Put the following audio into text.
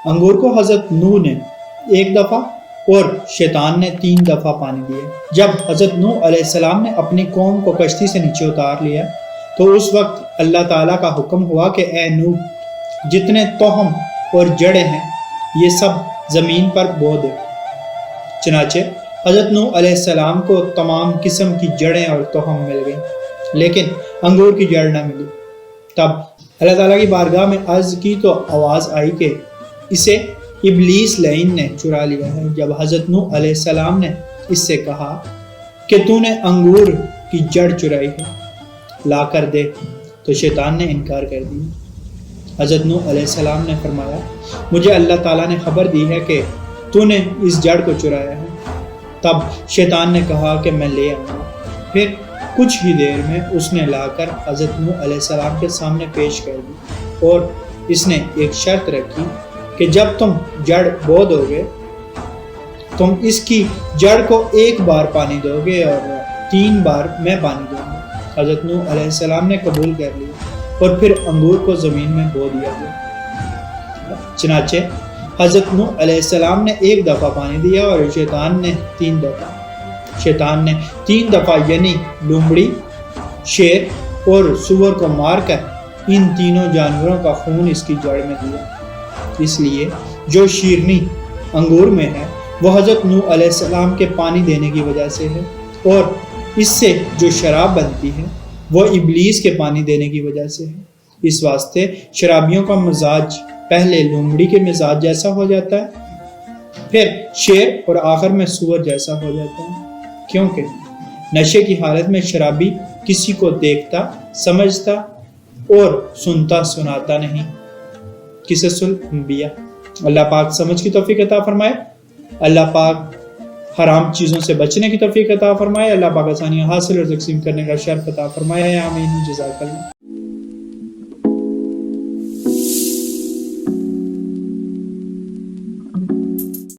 انگور کو حضرت نوح نے 1 دفعہ اور شیطان نے 3 دفعہ پانی دیا۔ جب حضرت نوح علیہ السلام نے اپنی قوم کو کشتی سے نیچے اتار لیا تو اس وقت اللہ تعالیٰ کا حکم ہوا کہ اے نوح، جتنے تخم اور جڑیں ہیں یہ سب زمین پر بو دے۔ چنانچہ حضرت نوح علیہ السلام کو تمام قسم کی جڑیں اور تخم مل گئیں، لیکن انگور کی جڑ نہ ملی۔ تب اللہ تعالیٰ کی بارگاہ میں عرض کی تو آواز آئی کہ اسے ابلیس لعین نے چرا لیا ہے۔ جب حضرت نوح علیہ السلام نے اس سے کہا کہ تو نے انگور کی جڑ چرائی ہے، لا کر دے، تو شیطان نے انکار کر دیا۔ حضرت نوح علیہ السلام نے فرمایا، مجھے اللہ تعالیٰ نے خبر دی ہے کہ تو نے اس جڑ کو چرایا ہے۔ تب شیطان نے کہا کہ میں لے آؤں گا۔ پھر کچھ ہی دیر میں اس نے لا کر حضرت نوح علیہ السلام کے سامنے پیش کر دی، اور اس نے ایک شرط رکھی کہ جب تم جڑ بو دو گے تم اس کی جڑ کو 1 بار پانی دو گے اور 3 بار میں پانی دوں گا۔ حضرت نوح علیہ السلام نے قبول کر لیا اور پھر انگور کو زمین میں بو دیا گیا۔ چنانچہ حضرت نوح علیہ السلام نے 1 دفعہ پانی دیا اور شیطان نے 3 دفعہ۔ شیطان نے 3 دفعہ یعنی لومڑی، شیر اور سور کو مار کر ان تینوں جانوروں کا خون اس کی جڑ میں دیا۔ اس لیے جو شیرنی انگور میں ہے وہ حضرت نوح علیہ السلام کے پانی دینے کی وجہ سے ہے، اور اس سے جو شراب بنتی ہے وہ ابلیس کے پانی دینے کی وجہ سے ہے۔ اس واسطے شرابیوں کا مزاج پہلے لومڑی کے مزاج جیسا ہو جاتا ہے، پھر شیر اور آخر میں سور جیسا ہو جاتا ہے، کیونکہ نشے کی حالت میں شرابی کسی کو دیکھتا، سمجھتا اور سنتا سناتا نہیں۔ قصص الانبیاء۔ اللہ پاک سمجھ کی توفیق عطا فرمائے، اللہ پاک حرام چیزوں سے بچنے کی توفیق عطا فرمائے، اللہ پاک آسانیاں حاصل اور تقسیم کرنے کا شرف عطا فرمائے، آمین، جزاک اللہ۔